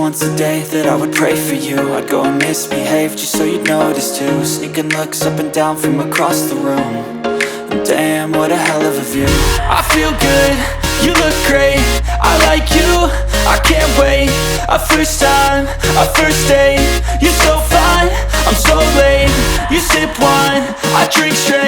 once a day that I would pray for you. I'd go and misbehave just so you'd notice too. Sneaking looks up and down from across the room, and damn, what a hell of a view. I feel good, you look great, I like you, I can't wait. A first time, a first date, you're so fine, I'm so late. You sip wine, I drink straight.